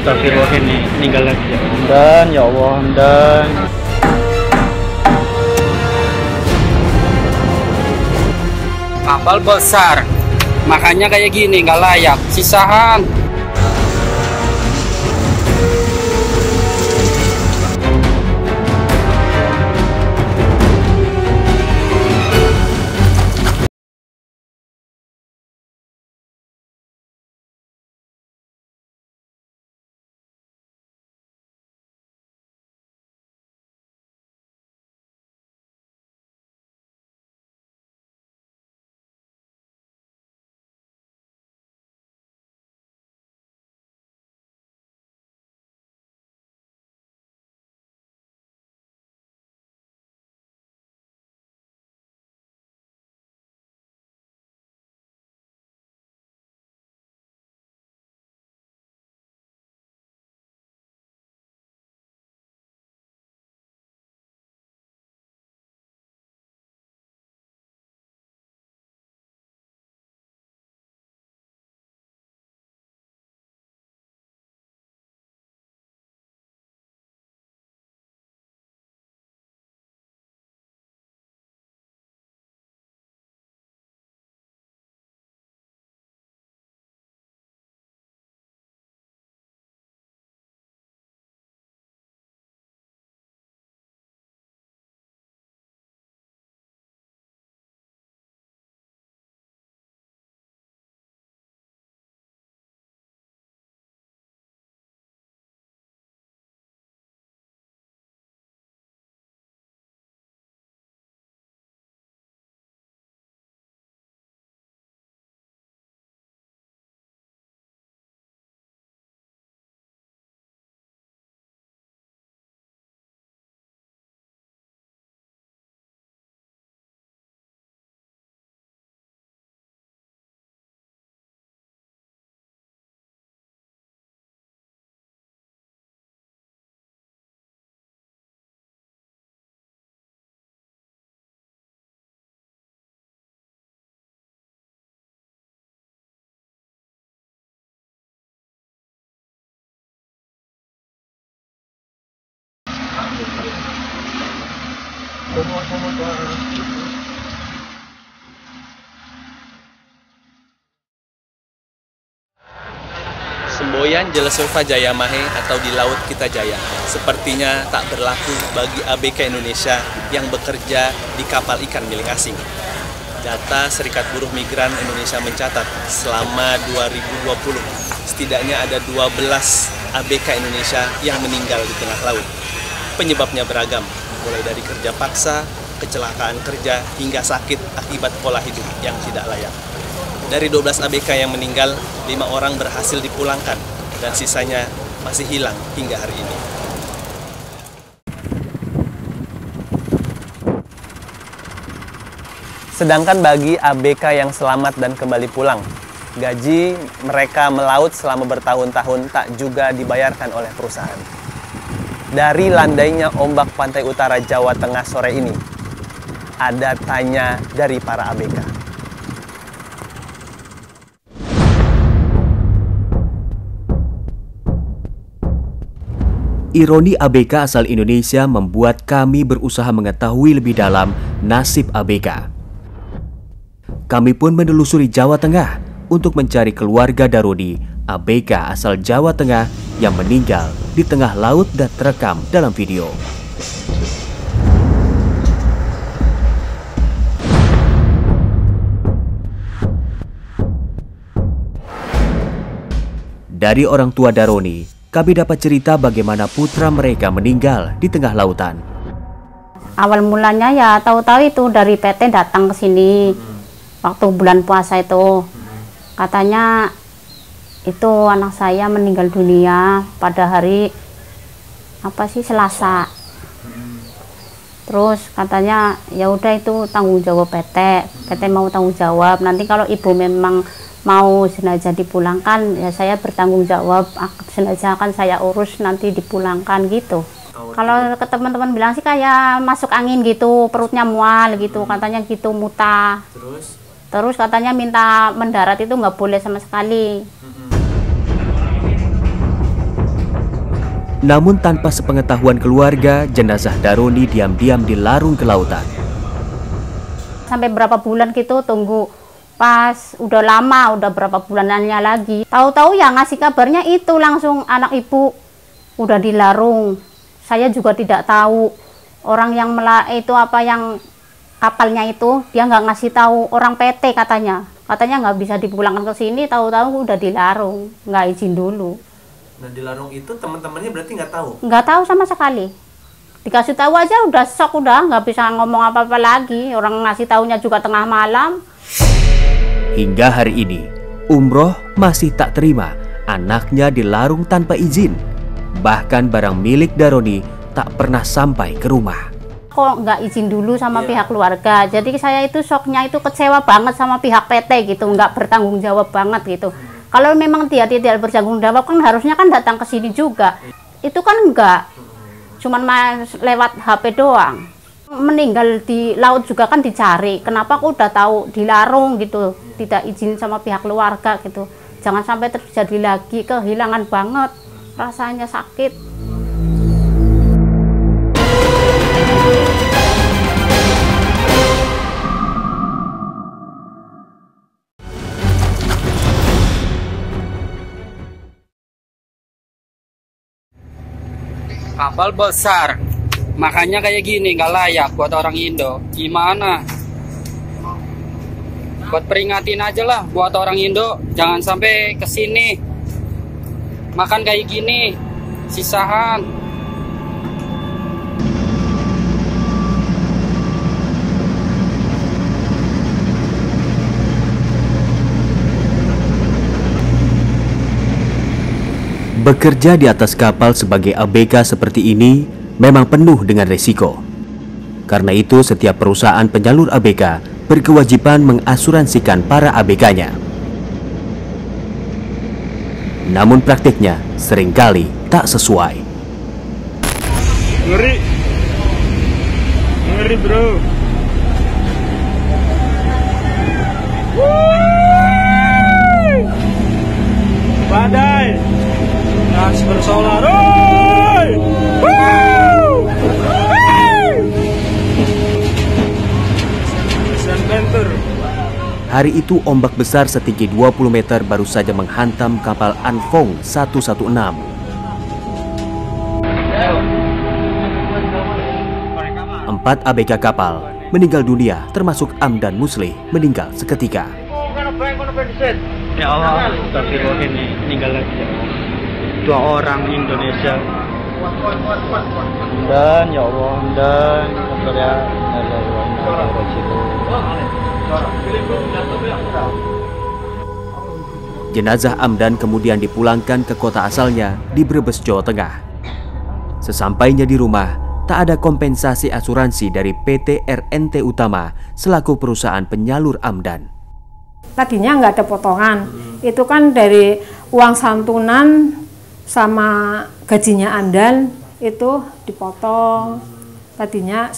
Astagfirullah, ini meninggal lagi ya. Dan ya Allah, dan kapal besar, makanya kayak gini nggak layak, sisahan. Semboyan Jelesova Jaya Mahe atau di Laut Kita Jaya sepertinya tak berlaku bagi ABK Indonesia yang bekerja di kapal ikan milik asing. Data Serikat Buruh Migran Indonesia mencatat selama 2020 setidaknya ada 12 ABK Indonesia yang meninggal di tengah laut. Penyebabnya beragam, mulai dari kerja paksa, kecelakaan kerja, hingga sakit akibat pola hidup yang tidak layak. Dari 12 ABK yang meninggal, 5 orang berhasil dipulangkan dan sisanya masih hilang hingga hari ini. Sedangkan bagi ABK yang selamat dan kembali pulang, gaji mereka melaut selama bertahun-tahun tak juga dibayarkan oleh perusahaan. Dari landainya ombak pantai utara Jawa Tengah sore ini, ada tanya dari para ABK. Ironi ABK asal Indonesia membuat kami berusaha mengetahui lebih dalam nasib ABK. Kami pun menelusuri Jawa Tengah untuk mencari keluarga Darodi, ABK asal Jawa Tengah yang meninggal di tengah laut dan terekam dalam video. Dari orang tua Daroni, kami dapat cerita bagaimana putra mereka meninggal di tengah lautan. Awal mulanya ya tahu-tahu itu dari PT datang ke sini waktu bulan puasa itu. Katanya itu anak saya meninggal dunia pada hari Selasa. Terus katanya ya udah itu tanggung jawab PT. PT mau tanggung jawab. Nanti kalau ibu memang mau jenazah dipulangkan, ya saya bertanggung jawab, jenazah akan saya urus nanti dipulangkan gitu. Kalau ke teman-teman bilang sih kayak masuk angin gitu, perutnya mual gitu, katanya gitu, muntah. Terus katanya minta mendarat itu nggak boleh sama sekali. Namun tanpa sepengetahuan keluarga, jenazah Daroni diam-diam dilarung ke lautan. Sampai berapa bulan gitu tunggu, pas udah lama, udah berapa bulanannya lagi, tahu-tahu yang ngasih kabarnya itu langsung anak ibu udah dilarung. Saya juga tidak tahu orang yang itu apa yang kapalnya itu, dia nggak ngasih tahu, orang PT katanya nggak bisa dipulangkan ke sini, tahu-tahu udah dilarung, nggak izin dulu. Nah, dilarung itu teman-temannya berarti nggak tahu? Nggak tahu sama sekali. Dikasih tahu aja udah shock, udah nggak bisa ngomong apa-apa lagi. Orang ngasih taunya juga tengah malam. Hingga hari ini, Umroh masih tak terima anaknya dilarung tanpa izin. Bahkan barang milik Daroni tak pernah sampai ke rumah. Kok nggak izin dulu sama pihak keluarga. Jadi saya itu shocknya itu kecewa banget sama pihak PT gitu, nggak bertanggung jawab banget gitu. Kalau memang dia tidak bertanggung jawab kan harusnya kan datang ke sini juga. Itu kan enggak. Cuman lewat HP doang. Meninggal di laut juga kan dicari. Kenapa aku udah tahu dilarung gitu, tidak izin sama pihak keluarga gitu. Jangan sampai terjadi lagi, kehilangan banget. Rasanya sakit. Kapal besar, makanya kayak gini nggak layak buat orang Indo. Gimana? Buat peringatin aja lah buat orang Indo, jangan sampai kesini makan kayak gini, sisahan. Bekerja di atas kapal sebagai ABK seperti ini memang penuh dengan resiko. Karena itu setiap perusahaan penyalur ABK berkewajiban mengasuransikan para ABK-nya. Namun praktiknya seringkali tak sesuai. Ngeri. Ngeri, bro. Badai. Gas bersolar. Hari itu ombak besar setinggi 20 meter baru saja menghantam kapal Anfong 116. 4 ABK kapal meninggal dunia, termasuk Amdan Muslih meninggal seketika. Ya Allah, astagfirullah, ini meninggal lagi ya Allah. 2 orang Indonesia. Dan ya Allah, dan ya Jenazah Amdan kemudian dipulangkan ke kota asalnya di Brebes, Jawa Tengah. Sesampainya di rumah, tak ada kompensasi asuransi dari PT RNT Utama selaku perusahaan penyalur Amdan. Tadinya nggak ada potongan, itu kan dari uang santunan sama gajinya Amdan itu dipotong. Tadinya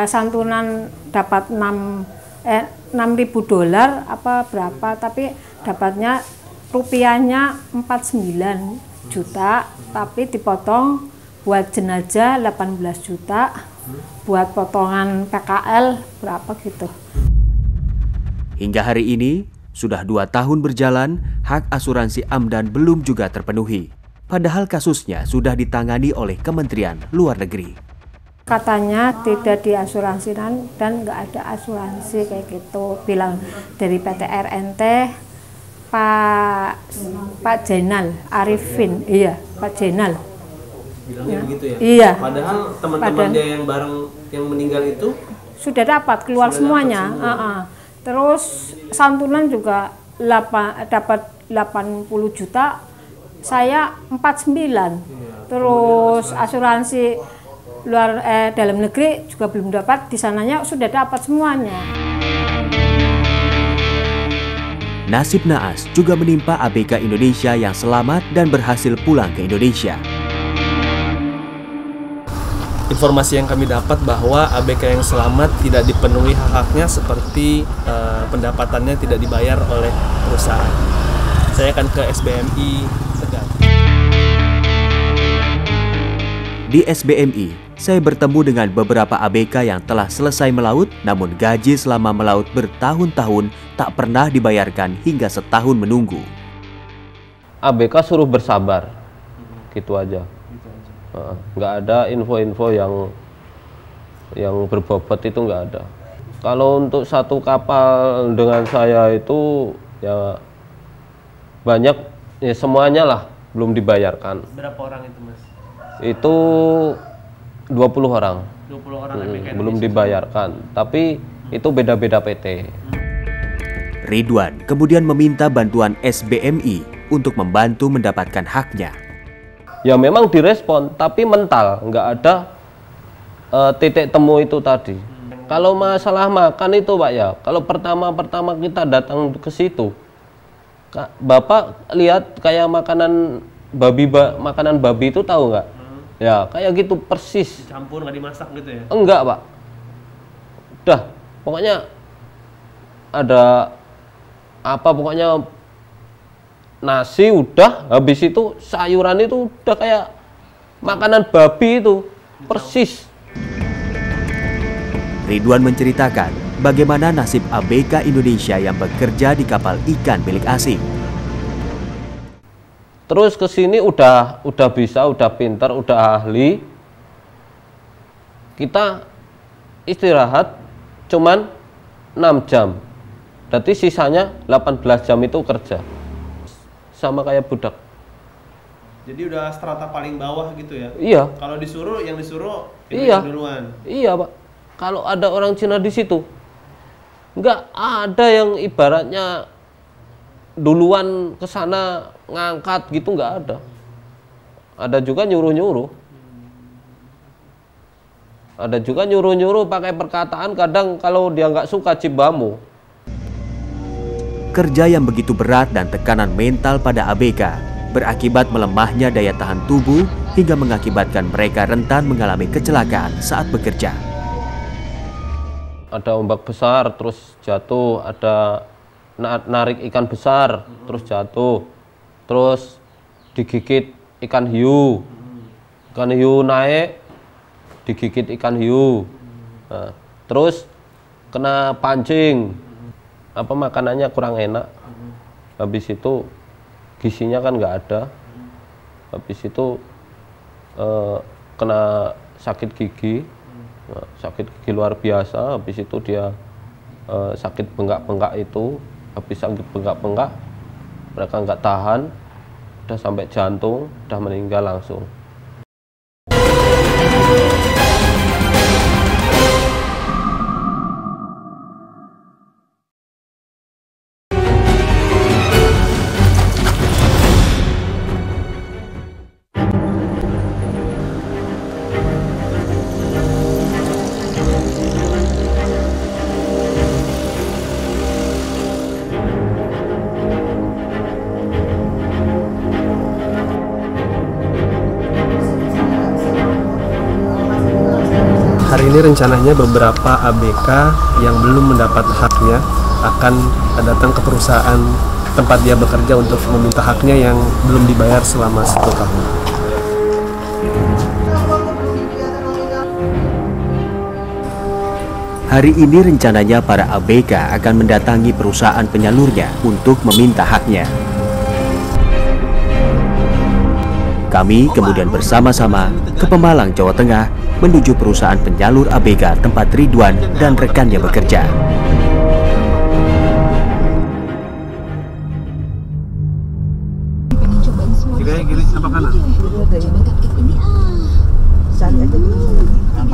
santunan dapat $6.000 apa berapa, tapi dapatnya rupiahnya 49 juta, tapi dipotong buat jenazah 18 juta, buat potongan PKL berapa gitu. Hingga hari ini, sudah 2 tahun berjalan, hak asuransi Amdan belum juga terpenuhi. Padahal kasusnya sudah ditangani oleh Kementerian Luar Negeri. Katanya tidak diasuransikan dan nggak ada asuransi kayak gitu, bilang dari PT RNT, Pak Jenal Arifin, iya Pak Jenal. Bilangnya begitu ya? Iya. Padahal teman-teman dia yang bareng yang meninggal itu sudah dapat keluar semuanya. Terus santunan juga dapat 80 juta, saya 49. Terus asuransi dalam negeri juga belum dapat, di sananya sudah dapat semuanya. Nasib naas juga menimpa ABK Indonesia yang selamat dan berhasil pulang ke Indonesia. Informasi yang kami dapat bahwa ABK yang selamat tidak dipenuhi hak-haknya, seperti pendapatannya tidak dibayar oleh perusahaan. Saya akan ke SBMI Tegal. Di SBMI, saya bertemu dengan beberapa ABK yang telah selesai melaut, namun gaji selama melaut bertahun-tahun tak pernah dibayarkan hingga setahun menunggu. ABK suruh bersabar, gitu aja. Nggak ada info-info yang berbobot, itu nggak ada. Kalau untuk satu kapal dengan saya itu ya banyak, ya semuanya lah belum dibayarkan. Berapa orang itu, Mas? Itu 20 orang. 20 orang ABK belum dibayarkan, tapi itu beda-beda PT. Ridwan kemudian meminta bantuan SBMI untuk membantu mendapatkan haknya. Ya memang direspon, tapi mental, nggak ada titik temu itu tadi. Kalau masalah makan itu Pak ya, kalau pertama kita datang ke situ, Bapak lihat kayak makanan babi itu tahu nggak? Ya kayak gitu persis. Campur, nggak dimasak gitu ya? Enggak Pak. Udah, pokoknya ada apa, pokoknya nasi udah, habis itu sayuran itu udah kayak makanan babi itu, persis. Ridwan menceritakan bagaimana nasib ABK Indonesia yang bekerja di kapal ikan milik asing. Terus ke sini udah bisa, udah pintar, udah ahli. Kita istirahat cuman 6 jam. Berarti sisanya 18 jam itu kerja. Sama kayak budak. Jadi udah strata paling bawah gitu ya? Iya. Kalau disuruh, yang disuruh iya duluan. Iya Pak. Kalau ada orang Cina di situ, nggak ada yang ibaratnya duluan ke sana ngangkat gitu, nggak ada. Ada juga nyuruh-nyuruh. Ada juga nyuruh-nyuruh pakai perkataan, kadang kalau dia nggak suka cibamu. Kerja yang begitu berat dan tekanan mental pada ABK berakibat melemahnya daya tahan tubuh hingga mengakibatkan mereka rentan mengalami kecelakaan saat bekerja. Ada ombak besar terus jatuh, ada narik ikan besar terus jatuh, terus digigit ikan hiu, naik digigit ikan hiu, nah, terus kena pancing, apa makanannya kurang enak, habis itu gizinya kan nggak ada, habis itu kena sakit gigi. Nah, sakit gigi luar biasa, habis itu dia sakit bengkak-bengkak itu, habis sakit bengkak-bengkak mereka nggak tahan, udah sampai jantung, udah meninggal langsung. Hari ini rencananya beberapa ABK yang belum mendapat haknya akan datang ke perusahaan tempat dia bekerja untuk meminta haknya yang belum dibayar selama 1 tahun. Hari ini rencananya para ABK akan mendatangi perusahaan penyalurnya untuk meminta haknya. Kami kemudian bersama-sama ke Pemalang, Jawa Tengah menuju perusahaan penyalur ABK tempat Ridwan dan rekannya bekerja. Kiri apa kanan?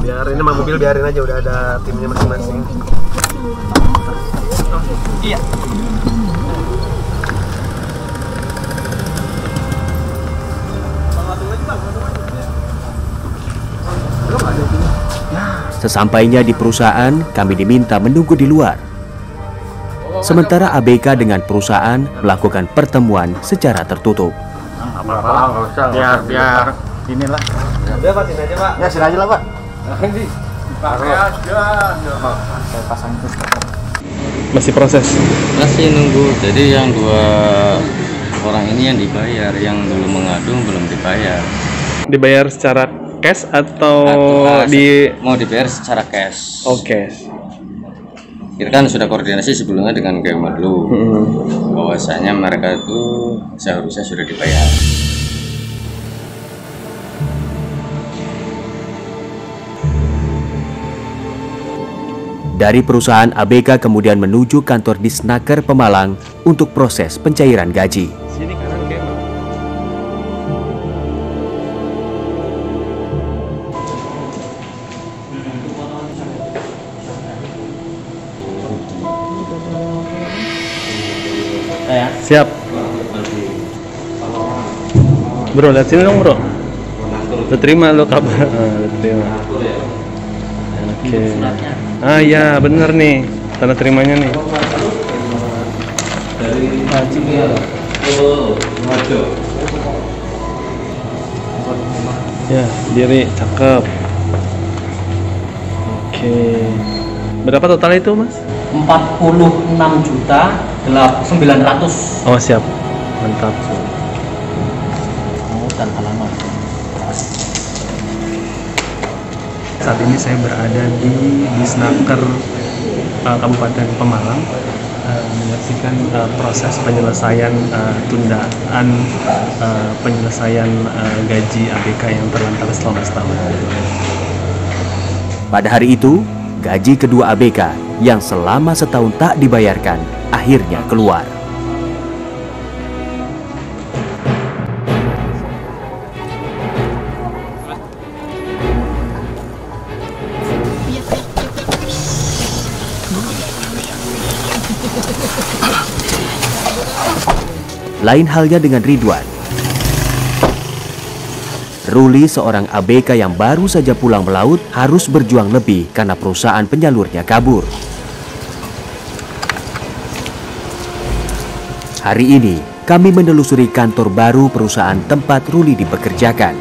Biar ini mah mobil biarin aja, udah ada timnya masing-masing. Iya. Sesampainya di perusahaan, kami diminta menunggu di luar. Sementara ABK dengan perusahaan melakukan pertemuan secara tertutup. Apa-apa, nggak usah. Biar inilah. Udah Pak, sini aja Pak. Ya sini aja lah Pak. Pakai aja. Saya pasang terus. Masih proses. Masih nunggu. Jadi yang 2 orang ini yang dibayar, yang dulu mengadu belum dibayar. Dibayar secara cash atau mau dibayar secara cash. Oke. Kita kan sudah koordinasi sebelumnya dengan Kemenlu bahwasanya mereka itu seharusnya sudah dibayar. Dari perusahaan ABK kemudian menuju kantor Disnaker Pemalang untuk proses pencairan gaji. Sini kanan kayak siap. Bro, lihat sini dong bro. Lu terima lo kabar. Lu terima. Oke. Ah ya bener nih tanda terimanya nih. Ya diri cakep. Oke. Berapa total itu mas? 46.900.000. Oh siap, mantap. Dan halaman. Saat ini saya berada di Disnaker Kabupaten Pemalang menyaksikan proses penyelesaian tundaan penyelesaian gaji ABK yang terlantar selama setahun. Pada hari itu, gaji kedua ABK yang selama setahun tak dibayarkan akhirnya keluar. Lain halnya dengan Ridwan. Ruli, seorang ABK yang baru saja pulang melaut, harus berjuang lebih karena perusahaan penyalurnya kabur. Hari ini, kami menelusuri kantor baru perusahaan tempat Ruli dipekerjakan.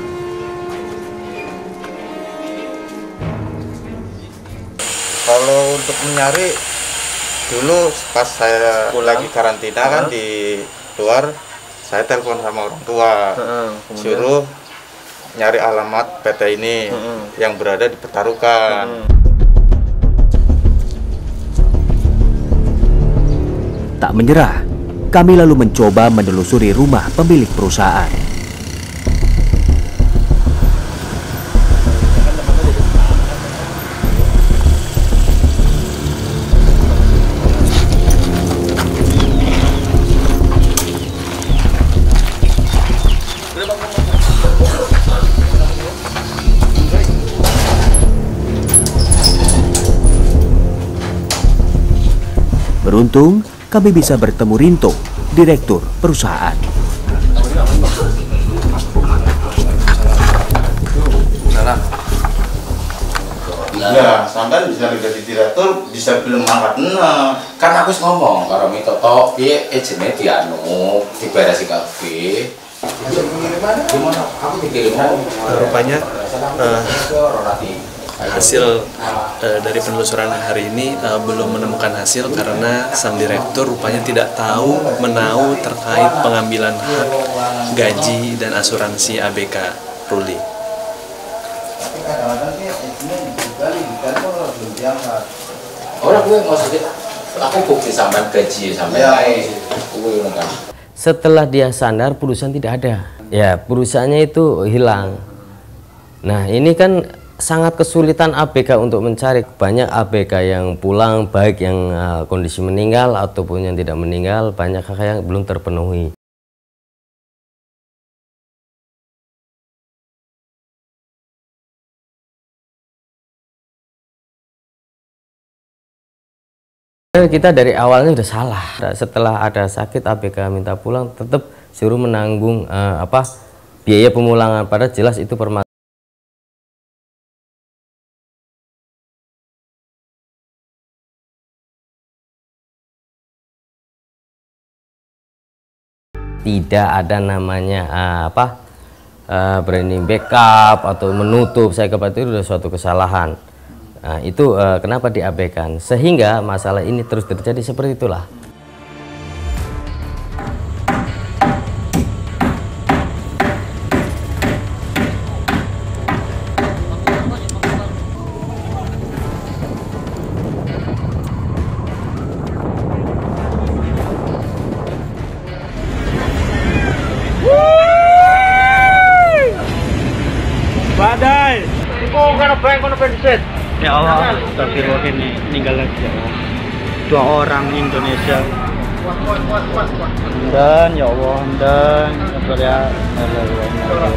Kalau untuk mencari, dulu pas saya lagi karantina kan di luar, saya telepon sama orang tua, suruh nyari alamat PT ini yang berada di Petarukan. Tak menyerah, kami lalu mencoba menelusuri rumah pemilik perusahaan. Beruntung, kami bisa bertemu Rinto, direktur perusahaan. Ya, sampai bisa jadi direktur, bisa belum angkat kan aku ngomong karo Mito tok piye ejene dianu diberesi kabeh. Gimana? Aku dikirimkan Rupanya hasil dari penelusuran hari ini belum menemukan hasil karena sang direktur rupanya tidak tahu menau terkait pengambilan hak gaji dan asuransi ABK Ruli. orang gue maksudnya aku bukti sampai gaji sampai Setelah dia sadar perusahaan tidak ada, ya perusahaannya itu hilang. Nah ini kan sangat kesulitan ABK untuk mencari. Banyak ABK yang pulang, baik yang kondisi meninggal ataupun yang tidak meninggal, banyak hak yang belum terpenuhi. Kita dari awalnya udah salah. Setelah ada sakit ABK minta pulang, tetap suruh menanggung biaya pemulangan. Padahal jelas itu permasalahan. Tidak ada namanya branding backup atau menutup. Saya kira itu sudah suatu kesalahan. Nah, itu kenapa diabaikan sehingga masalah ini terus terjadi seperti itulah. Ya Allah, astagfirullah, ini meninggal lagi ya Allah. 2 orang Indonesia. Dan ya Allah, dan ya Allah,